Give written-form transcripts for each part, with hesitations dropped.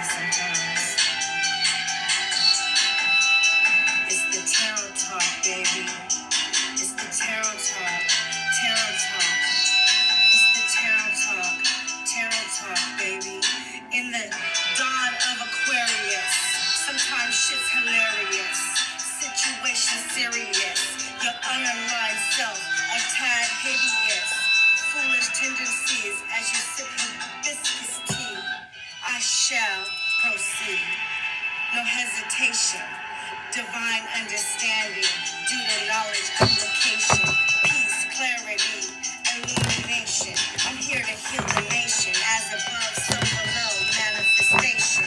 sometimes. It's the tarot talk, baby. It's the tarot talk. Tarot talk. It's the tarot talk. Tarot talk, baby. In the dawn of Aquarius, sometimes shit's hilarious. Situation serious. Your unaligned self, a tad hideous. Foolish tendencies as you sip hibiscus tea. I shall proceed. No hesitation. Divine understanding. Due to knowledge application. Peace, clarity, illumination. I'm here to heal the nation. As above, so below. Manifestation.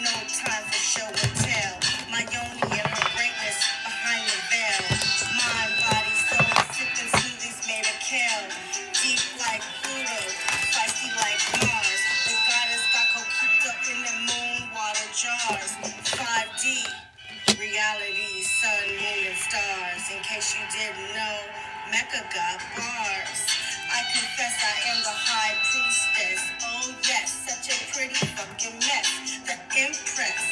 No time for show and tell. My yoni and her greatness behind the veil. Mind, body, soul, sipping smoothies made of kale. Deep like Pluto, spicy like Mars. The goddess got coquito in the moon water jars. 5D, reality, sun, moon, and stars. In case you didn't know, Mecca got bars. I confess I am the high priestess. Oh yes, such a pretty fucking mess. The empress,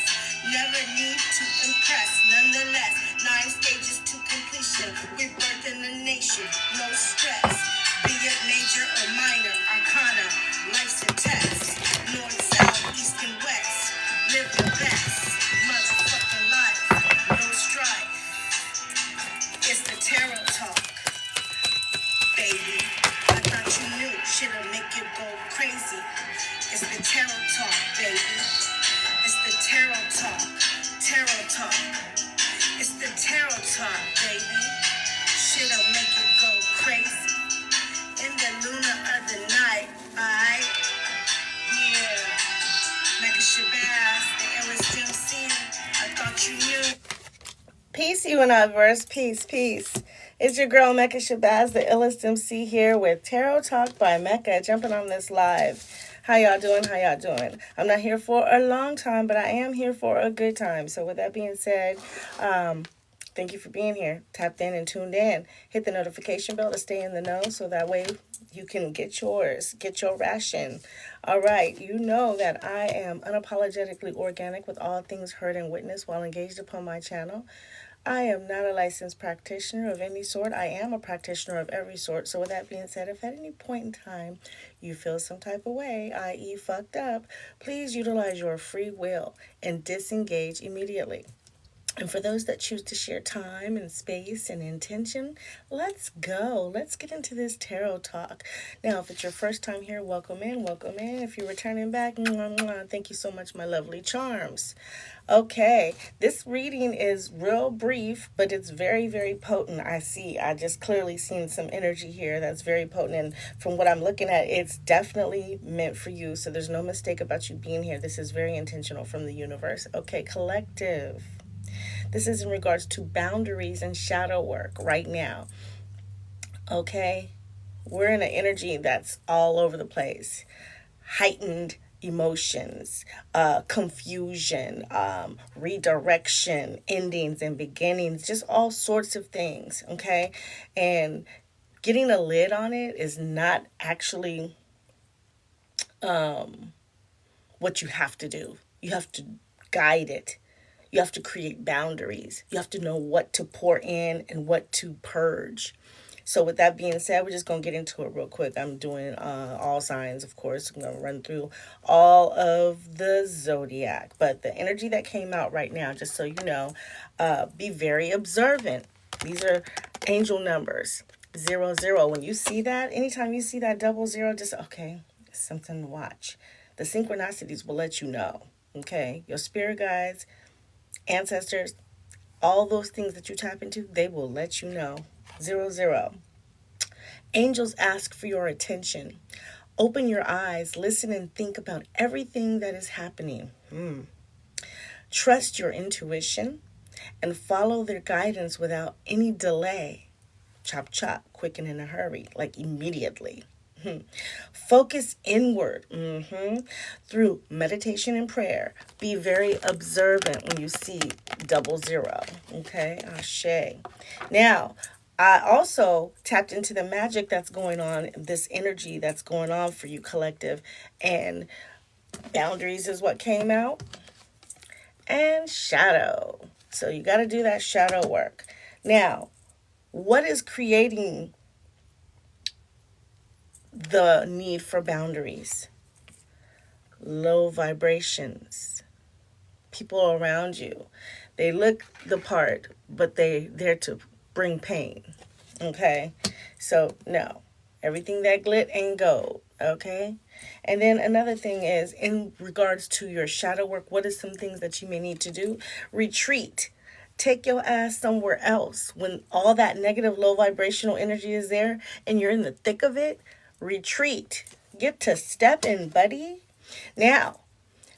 never need to impress. Nonetheless, 9 stages to completion. We birthed in the nation, no stress. Be it major or minor, arcana, life's a test. North, south, east, and west. Live the best. Motherfucking life, no strife. It's the tarot talk, baby. I thought you knew shit'll make you go crazy. It's the tarot talk, baby. It's the tarot talk. Tarot talk. It's the tarot talk, baby. Shit'll make you go crazy. In the luna of the night, alright? Yeah. Like a Shabazz, the illest MC. I thought you knew. Peace, universe. Peace, peace. It's your girl, Mecca Shabazz, the illest MC here with Tarot Talk by Mecca, jumping on this live. How y'all doing? How y'all doing? I'm not here for a long time, but I am here for a good time. So with that being said, thank you for being here. Tapped in and tuned in. Hit the notification bell to stay in the know so that way you can get yours, get your ration. All right, you know that I am unapologetically organic with all things heard and witnessed while engaged upon my channel. I am not a licensed practitioner of any sort. I am a practitioner of every sort. So with that being said, if at any point in time you feel some type of way, i.e. fucked up, please utilize your free will and disengage immediately. And for those that choose to share time and space and intention, let's go. Let's get into this tarot talk. Now, if it's your first time here, welcome in, welcome in. If you're returning back, thank you so much, my lovely charms. Okay, this reading is real brief, but it's very, very potent. I just clearly seen some energy here that's very potent. And from what I'm looking at, it's definitely meant for you. So there's no mistake about you being here. This is very intentional from the universe. Okay, collective. This is in regards to boundaries and shadow work right now. Okay? We're in an energy that's all over the place. Heightened emotions, confusion, redirection, endings and beginnings, just all sorts of things. Okay? And getting a lid on it is not actually what you have to do. You have to guide it. You have to create boundaries. You have to know what to pour in and what to purge. So with that being said, we're just going to get into it real quick. I'm doing all signs, of course. I'm going to run through all of the zodiac. But the energy that came out right now, just so you know, be very observant. These are angel numbers. 00. When you see that, anytime you see that 00, just, okay, it's something to watch. The synchronicities will let you know. Okay? Your spirit guides, ancestors, all those things that you tap into, they will let you know. 00. Angels ask for your attention. Open your eyes, listen and think about everything that is happening. Trust your intuition and follow their guidance without any delay. Chop, chop, quick and in a hurry, like immediately. Focus inward through meditation and prayer. Be very observant when you see 00. Okay, Ashe. Now, I also tapped into the magic that's going on, this energy that's going on for you, collective, and Boundaries is what came out. And shadow. So you got to do that shadow work. Now, what is creating the need for boundaries? Low vibrations. People around you. They look the part, but they're there to bring pain. Okay? So, no. Everything that glit ain't gold. Okay? And then another thing is, in regards to your shadow work, what is some things that you may need to do? Retreat. Take your ass somewhere else. When all that negative, low vibrational energy is there and you're in the thick of it, retreat. Get to stepping, buddy. Now,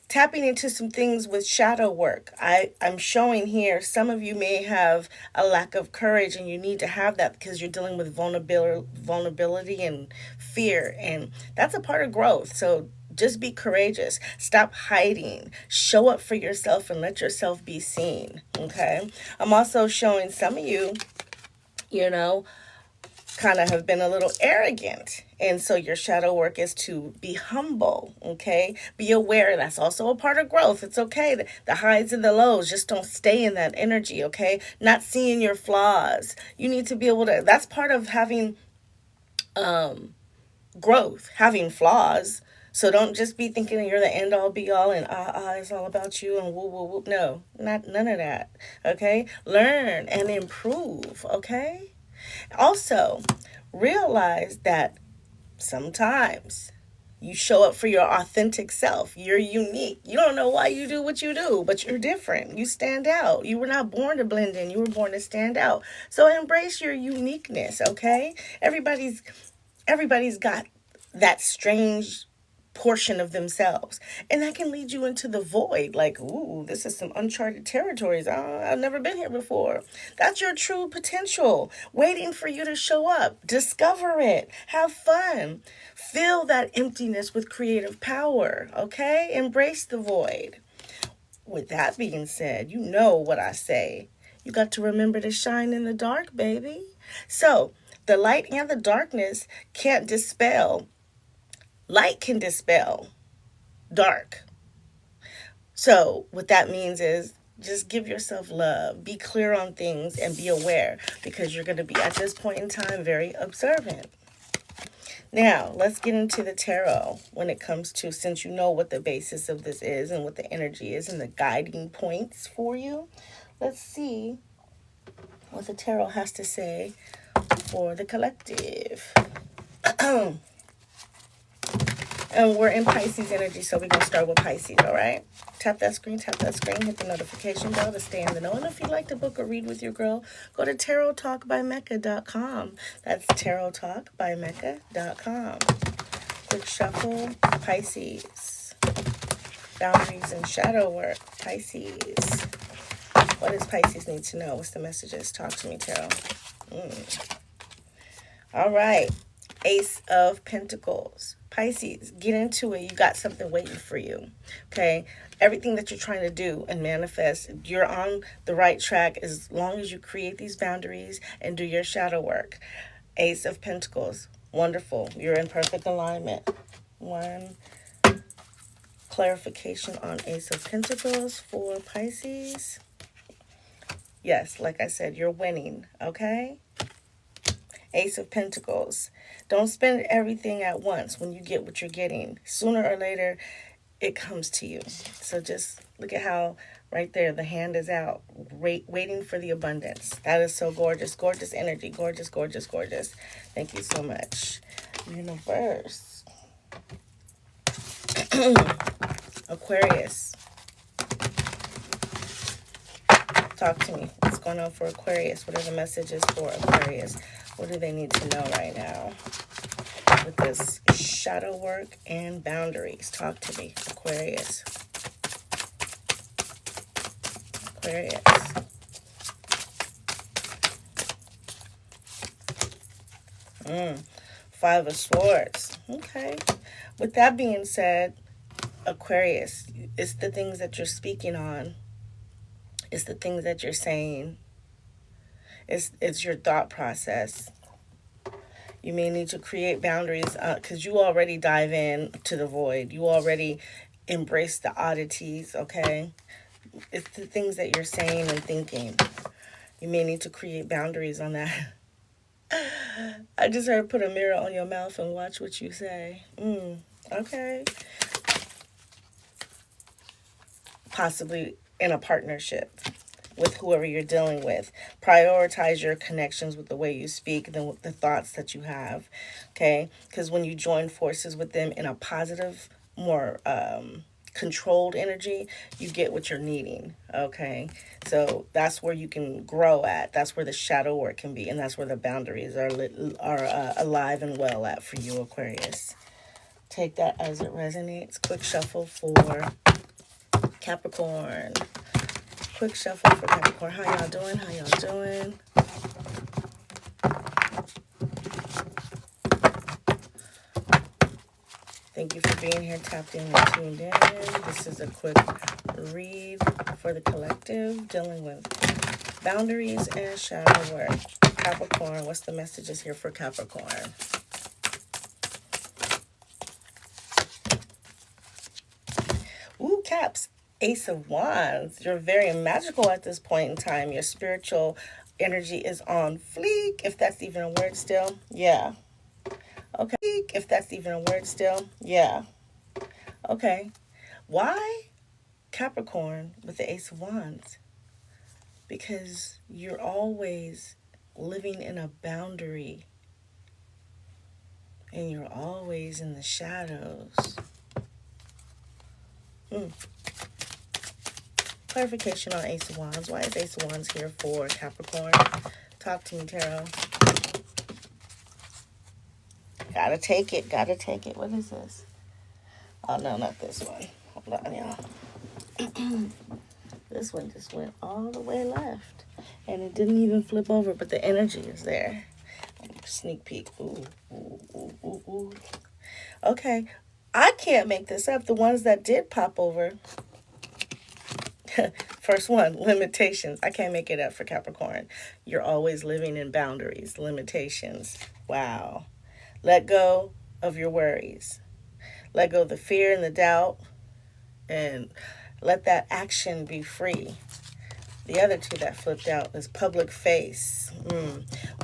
tapping into some things with shadow work. I'm showing here some of you may have a lack of courage, and you need to have that because you're dealing with vulnerability and fear, and that's a part of growth. So just be courageous. Stop hiding. Show up for yourself and let yourself be seen. Okay. I'm also showing some of you, you know, kind of have been a little arrogant. And so your shadow work is to be humble, okay? Be aware. That's also a part of growth. It's okay. The highs and the lows, just don't stay in that energy, okay? Not seeing your flaws. You need to be able to, that's part of having growth, having flaws. So don't just be thinking you're the end all be all and it's all about you and woo woo woo. No, none of that. Okay? Learn and improve, okay? Also, realize that sometimes you show up for your authentic self. You're unique. You don't know why you do what you do, but you're different. You stand out. You were not born to blend in. You were born to stand out. So embrace your uniqueness, okay? Everybody's got that strange portion of themselves, and that can lead you into the void, like, ooh, this is some uncharted territories. I've never been here before. That's your true potential waiting for you to show up. Discover it. Have fun. Fill that emptiness with creative power. Okay, embrace the void. With that being said, you know what I say. You got to remember to shine in the dark, baby. So the light and the darkness can't dispel. Light can dispel dark. So what that means is just give yourself love. Be clear on things and be aware, because you're going to be, at this point in time, very observant. Now, let's get into the tarot when it comes to, since you know what the basis of this is and what the energy is and the guiding points for you. Let's see what the tarot has to say for the collective. And we're in Pisces energy, so we're going to start with Pisces, all right? Tap that screen, hit the notification bell to stay in the know. And if you'd like to book a read with your girl, go to TAROTTALKBYMECCA.com. That's TAROTTALKBYMECCA.com. Quick shuffle, Pisces. Boundaries and shadow work, Pisces. What does Pisces need to know? What's the messages? Talk to me, Tarot. All right. Ace of Pentacles. Pisces, get into it. You got something waiting for you. Okay? Everything that you're trying to do and manifest, you're on the right track as long as you create these boundaries and do your shadow work. Ace of Pentacles. Wonderful. You're in perfect alignment. One clarification on Ace of Pentacles for Pisces. Yes, like I said, you're winning. Okay? Ace of Pentacles. Don't spend everything at once when you get what you're getting. Sooner or later, it comes to you. So just look at how right there the hand is out, waiting for the abundance. That is so gorgeous. Gorgeous energy. Gorgeous, gorgeous, gorgeous. Thank you so much. Universe. Aquarius. Talk to me. What's going on for Aquarius? What are the messages for Aquarius? What do they need to know right now with this shadow work and boundaries? Talk to me, Aquarius. Aquarius. Five of Swords. Okay. With that being said, Aquarius, it's the things that you're speaking on. It's the things that you're saying. It's your thought process. You may need to create boundaries because you already dive in to the void. You already embrace the oddities, okay? It's the things that you're saying and thinking. You may need to create boundaries on that. I just heard put a mirror on your mouth and watch what you say. Okay. Possibly in a partnership with whoever you're dealing with. Prioritize your connections with the way you speak, the thoughts that you have, okay? Because when you join forces with them in a positive, more controlled energy, you get what you're needing, okay? So that's where you can grow at. That's where the shadow work can be, and that's where the boundaries are alive and well at for you, Aquarius. Take that as it resonates. Quick shuffle for Capricorn. Quick shuffle for Capricorn. How y'all doing? How y'all doing? Thank you for being here, tapped in and tuned in. This is a quick read for the collective dealing with boundaries and shadow work. Capricorn, what's the messages here for Capricorn? Ooh, Caps. Ace of Wands. You're very magical at this point in time. Your spiritual energy is on fleek, if that's even a word still. Yeah. Okay. If that's even a word still. Yeah. Okay. Why Capricorn with the Ace of Wands? Because you're always living in a boundary. And you're always in the shadows. Clarification on Ace of Wands. Why is Ace of Wands here for Capricorn? Talk to me, Tarot. Gotta take it. Gotta take it. What is this? Oh, no, not this one. Hold on, y'all. This one just went all the way left. And it didn't even flip over, but the energy is there. Sneak peek. Ooh, ooh, ooh, ooh, ooh. Okay. I can't make this up. The ones that did pop over. First one, limitations. I can't make it up for Capricorn. You're always living in boundaries, limitations. Wow. Let go of your worries. Let go of the fear and the doubt, and let that action be free. The other two that flipped out is public face,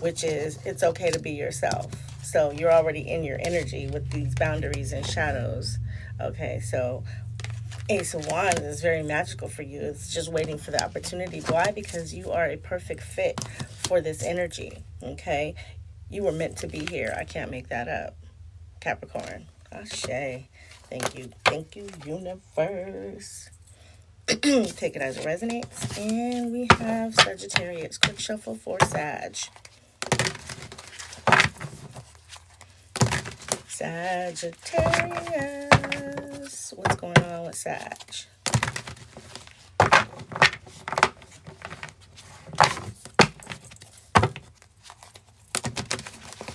which is it's okay to be yourself. So you're already in your energy with these boundaries and shadows. Okay, so Ace of Wands is very magical for you. It's just waiting for the opportunity. Why? Because you are a perfect fit for this energy, okay? You were meant to be here. I can't make that up. Capricorn. Ashe. Thank you. Thank you, universe. Take it as it resonates. And we have Sagittarius. Quick shuffle for Sag. Sagittarius. What's going on with Sag?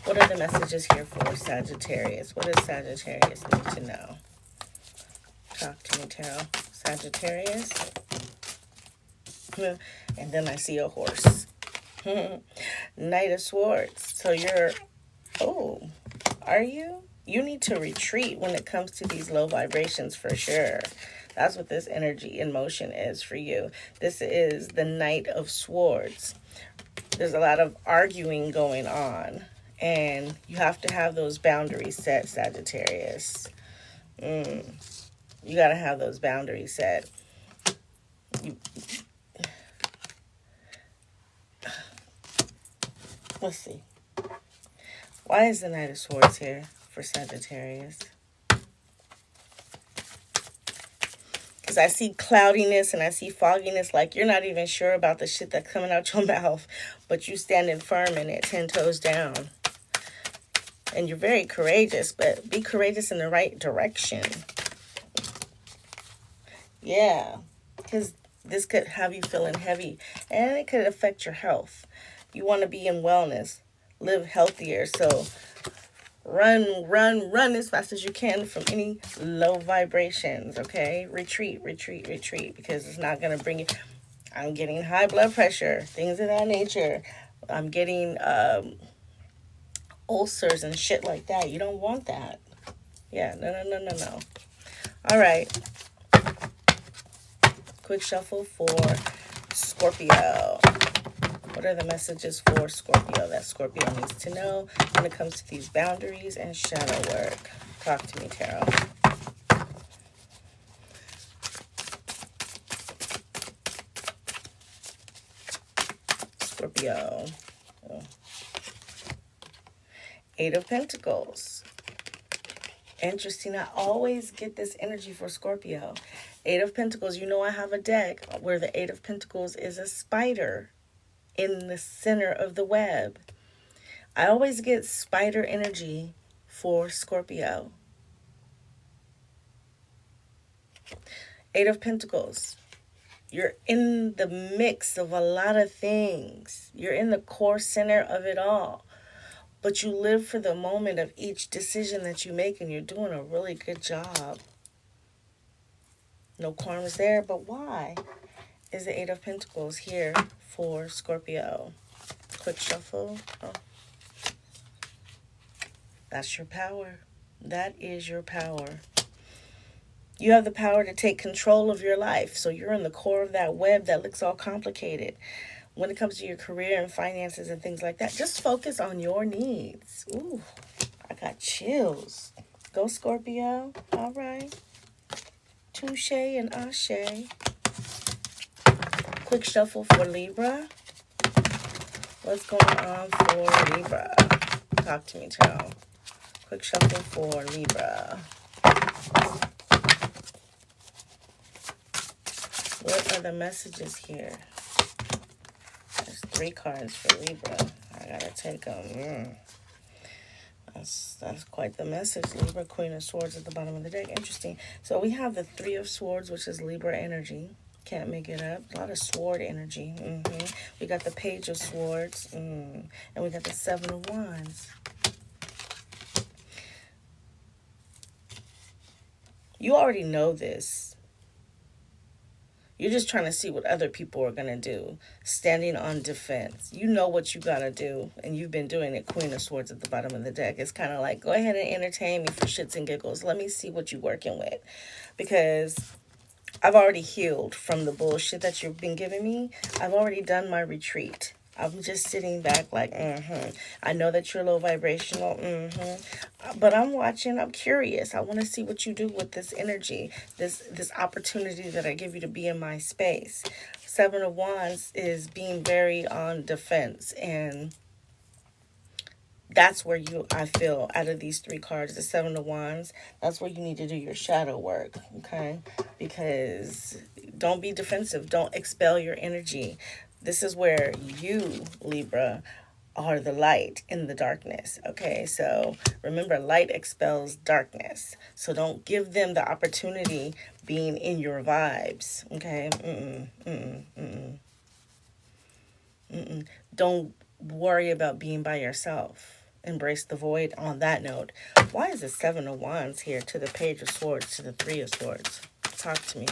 What are the messages here for Sagittarius? What does Sagittarius need to know? Talk to me, Tarot. Sagittarius. And then I see a horse. Knight of Swords. So you're... Oh, are you? You need to retreat when it comes to these low vibrations for sure. That's what this energy in motion is for you. This is the Knight of Swords. There's a lot of arguing going on. And you have to have those boundaries set, Sagittarius. You got to have those boundaries set. Let's see. Why is the Knight of Swords here for Sagittarius? Because I see cloudiness and I see fogginess, like you're not even sure about the shit that's coming out your mouth, but you standing firm in it, 10 toes down. And you're very courageous, but be courageous in the right direction. Yeah, because this could have you feeling heavy, and it could affect your health. You want to be in wellness, live healthier, so run as fast as you can from any low vibrations, okay? Retreat, because it's not going to bring you... I'm getting high blood pressure, things of that nature. I'm getting ulcers and shit like that. You don't want that. Yeah, no. All right. Quick shuffle for Scorpio. What are the messages for Scorpio that Scorpio needs to know when it comes to these boundaries and shadow work? Talk to me, Tarot. Scorpio. Oh. Eight of Pentacles. Interesting. I always get this energy for Scorpio. Eight of Pentacles. You know I have a deck where the Eight of Pentacles is a spider in the center of the web. I always get spider energy for Scorpio. Eight of Pentacles. You're in the mix of a lot of things. You're in the core center of it all. But you live for the moment of each decision that you make, and you're doing a really good job. No qualms there, but why is the Eight of Pentacles here for Scorpio? Quick shuffle. Oh. That's your power. That is your power. You have the power to take control of your life. So you're in the core of that web that looks all complicated. When it comes to your career and finances and things like that, just focus on your needs. Ooh, I got chills. Go Scorpio. All right. Touche and Ashe. Quick shuffle for Libra. What's going on for Libra? Talk to me, Tarot. Quick shuffle for Libra. What are the messages here? There's 3 cards for Libra. I gotta take them. That's quite the message. Libra, Queen of Swords at the bottom of the deck. Interesting. So we have the 3 of Swords, which is Libra energy. Can't make it up. A lot of sword energy. We got the Page of Swords. And we got the 7 of Wands. You already know this. You're just trying to see what other people are going to do. Standing on defense. You know what you got to do. And you've been doing it. Queen of Swords at the bottom of the deck. It's kind of like, go ahead and entertain me for shits and giggles. Let me see what you're working with. Because I've already healed from the bullshit that you've been giving me. I've already done my retreat. I'm just sitting back like, I know that you're low vibrational, but I'm watching, I'm curious. I want to see what you do with this energy, this opportunity that I give you to be in my space. 7 of Wands is being very on defense, and that's where I feel, out of these 3 cards, the 7 of Wands, that's where you need to do your shadow work, okay? Because don't be defensive. Don't expel your energy. This is where you, Libra, are the light in the darkness, okay? So remember, light expels darkness. So don't give them the opportunity being in your vibes, okay? Don't worry about being by yourself. Embrace the void on that note. Why is the 7 of Wands here to the Page of Swords to the 3 of Swords? Talk to me.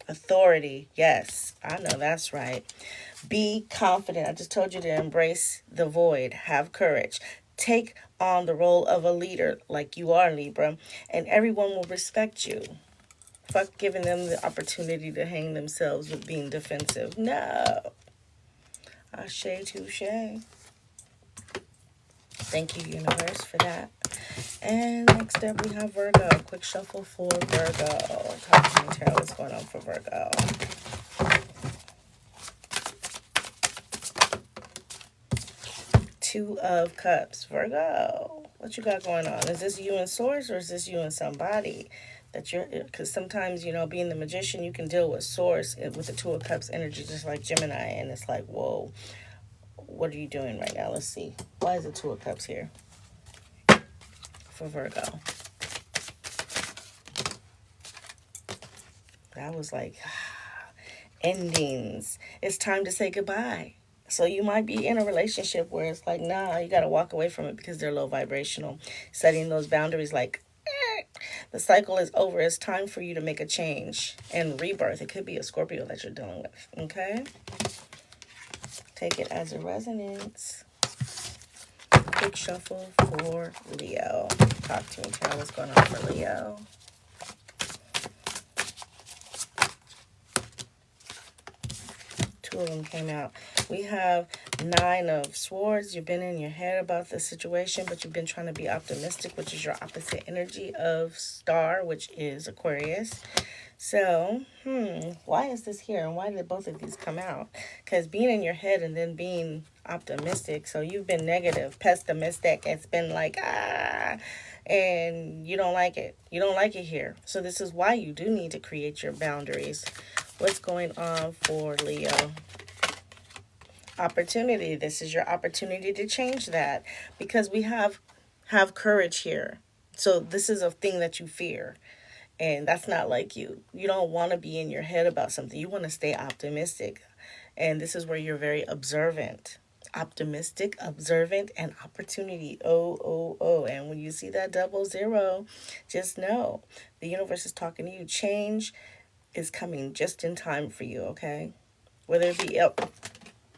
Authority. Yes, I know that's right. Be confident. I just told you to embrace the void. Have courage. Take on the role of a leader like you are, Libra, and everyone will respect you. Fuck giving them the opportunity to hang themselves with being defensive. No. Ashe, touche. Thank you, universe, for that. And next up, we have Virgo. Quick shuffle for Virgo. Talk to me, Tarot. What's going on for Virgo? Two of Cups. Virgo. What you got going on? Is this you and Source, or is this you and somebody? Because sometimes, being the magician, you can deal with Source with the 2 of Cups energy, just like Gemini. And it's like, whoa, what are you doing right now? Let's see. Why is the 2 of Cups here for Virgo? That was like endings. It's time to say goodbye. So you might be in a relationship where it's like, nah, you got to walk away from it because they're low vibrational. Setting those boundaries like, the cycle is over. It's time for you to make a change and rebirth. It could be a Scorpio that you're dealing with, okay? Take it as a resonance. Quick shuffle for Leo. Talk to me, Tarot. What's going on for Leo? Two of them came out. We have Nine of Swords. You've been in your head about the situation, but you've been trying to be optimistic, which is your opposite energy of Star, which is Aquarius. So, why is this here? And why did both of these come out? Because being in your head and then being optimistic. So you've been negative, pessimistic. It's been like, and you don't like it. You don't like it here. So this is why you do need to create your boundaries. What's going on for Leo? Opportunity. This is your opportunity to change that, because we have courage here. So this is a thing that you fear, and that's not like you. You don't want to be in your head about something. You want to stay optimistic, and this is where you're very observant. Optimistic, observant, and opportunity. Oh. And when you see that 00, just know the universe is talking to you. Change is coming just in time for you, okay? Whether it be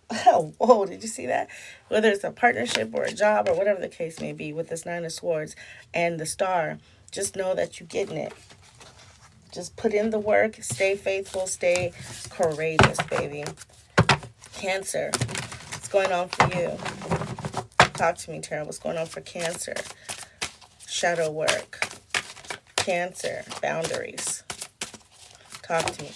oh, whoa, did you see that? Whether it's a partnership or a job or whatever the case may be, with this Nine of Swords and the Star, just know that you're getting it. Just put in the work, stay faithful, stay courageous, baby. Cancer, what's going on for you? Talk to me, Tarot. What's going on for Cancer? Shadow work. Cancer, boundaries. Talk to me.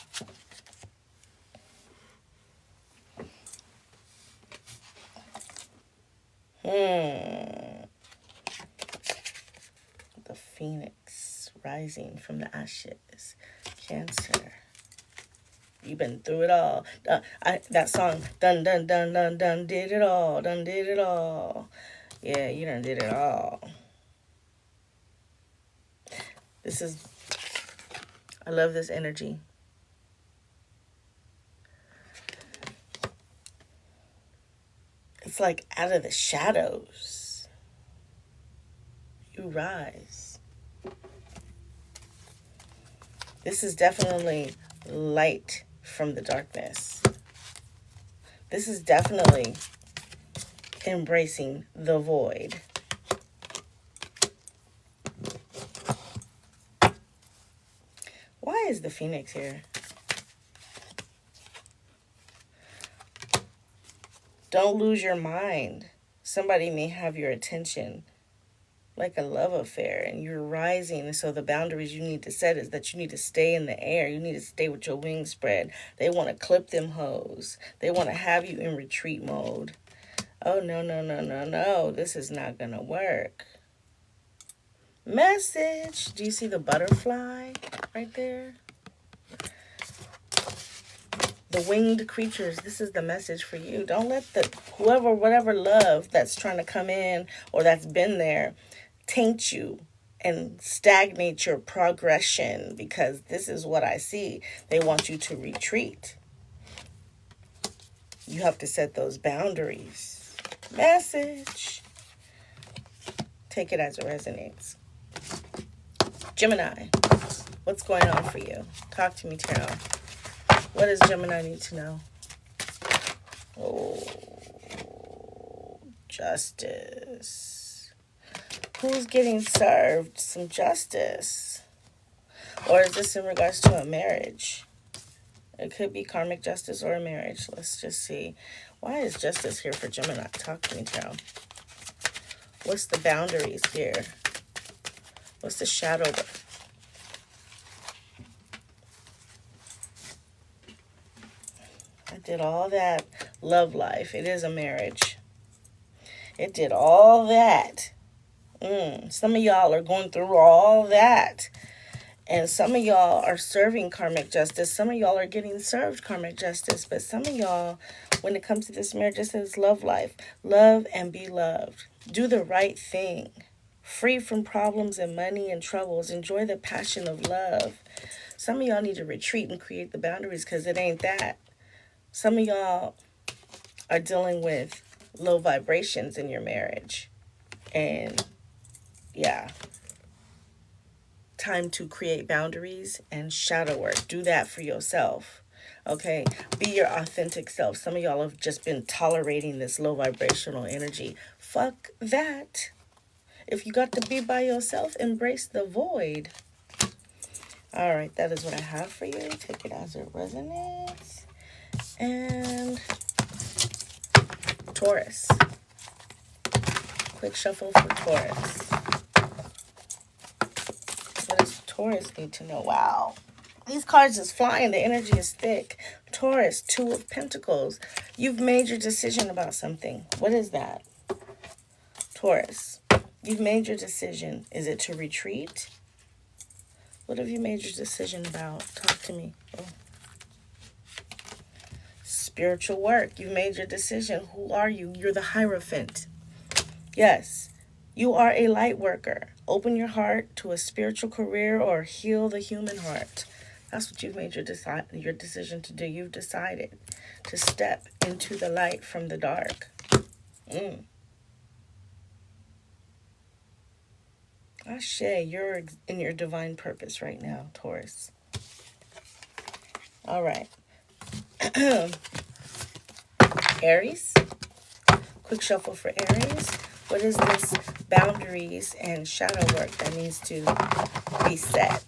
The Phoenix rising from the ashes. Cancer. You've been through it all. That song, dun dun dun dun dun, did it all, done did it all. Yeah, you done did it all. I love this energy. It's like out of the shadows, you rise. This is definitely light from the darkness. This is definitely embracing the void. Why is the Phoenix here? Don't lose your mind. Somebody may have your attention, like a love affair, and you're rising. And so the boundaries you need to set is that you need to stay in the air. You need to stay with your wings spread. They want to clip them hoes. They want to have you in retreat mode. Oh, no. This is not going to work. Message. Do you see the butterfly right there? The winged creatures, this is the message for you. Don't let whatever love that's trying to come in or that's been there taint you and stagnate your progression, because this is what I see. They want you to retreat. You have to set those boundaries. Message. Take it as it resonates. Gemini, what's going on for you? Talk to me, Tarot. What does Gemini need to know? Oh, justice. Who's getting served some justice? Or is this in regards to a marriage? It could be karmic justice or a marriage. Let's just see. Why is justice here for Gemini? Talk to me, Tarot. What's the boundaries here? What's the shadow? I did all that. Love life. It is a marriage. It did all that. Some of y'all are going through all that. And some of y'all are serving karmic justice. Some of y'all are getting served karmic justice. But some of y'all, when it comes to this marriage, it says love life. Love and be loved. Do the right thing. Free from problems and money and troubles. Enjoy the passion of love. Some of y'all need to retreat and create the boundaries, because it ain't that. Some of y'all are dealing with low vibrations in your marriage. And yeah, time to create boundaries and shadow work. Do that for yourself. Okay, be your authentic self. Some of y'all have just been tolerating this low vibrational energy. Fuck that. If you got to be by yourself, embrace the void. All right, that is what I have for you. Take it as it resonates. And Taurus. Quick shuffle for Taurus. What does Taurus need to know? Wow. These cards is flying. The energy is thick. Taurus, 2 of Pentacles. You've made your decision about something. What is that? Taurus, you've made your decision. Is it to retreat? What have you made your decision about? Talk to me. Oh. Spiritual work. You've made your decision. Who are you? You're the Hierophant. Yes, you are a light worker. Open your heart to a spiritual career or heal the human heart. That's what you've made your decision to do. You've decided to step into the light from the dark. Ashe, you're in your divine purpose right now, Taurus. All right. Aries. Quick shuffle for Aries. What is this boundaries and shadow work that needs to be set?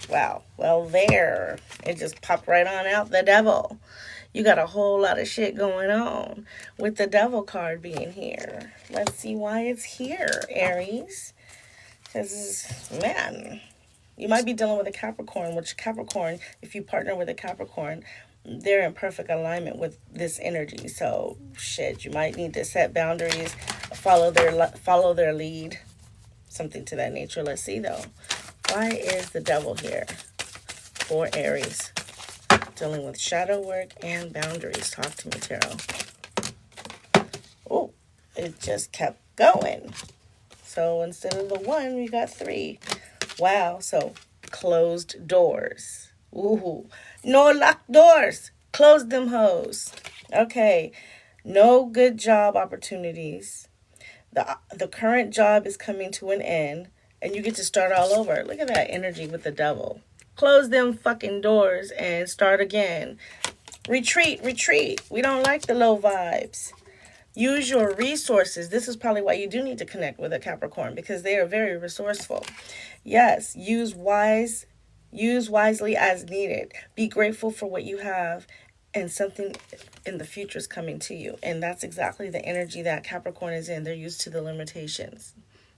Wow. Well, there. It just popped right on out. The Devil. You got a whole lot of shit going on with the Devil card being here. Let's see why it's here, Aries. Because, man, you might be dealing with a Capricorn, which Capricorn, if you partner with a Capricorn, they're in perfect alignment with this energy. So, shit, you might need to set boundaries, follow their lead, something to that nature. Let's see, though. Why is the Devil here for Aries? Dealing with shadow work and boundaries. Talk to me, Tarot. Oh, it just kept going. So instead of the 1, we got 3. Wow. So closed doors. Ooh. No locked doors. Close them hoes. Okay. No good job opportunities. The current job is coming to an end, and you get to start all over. Look at that energy with the Devil. Close them fucking doors and start again. Retreat, retreat. We don't like the low vibes. Use your resources. This is probably why you do need to connect with a Capricorn, because they are very resourceful. Yes, use wisely as needed. Be grateful for what you have, and something in the future is coming to you. And that's exactly the energy that Capricorn is in. They're used to the limitations.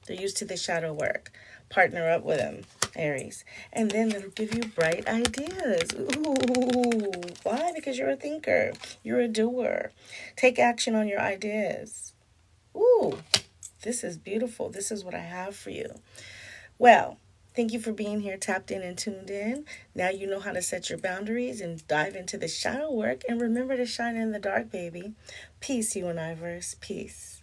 They're used to the shadow work. Partner up with them, Aries. And then it'll give you bright ideas. Ooh. Why? Because you're a thinker. You're a doer. Take action on your ideas. Ooh. This is beautiful. This is what I have for you. Well, thank you for being here, tapped in and tuned in. Now you know how to set your boundaries and dive into the shadow work. And remember to shine in the dark, baby. Peace, you and Iverse. Peace.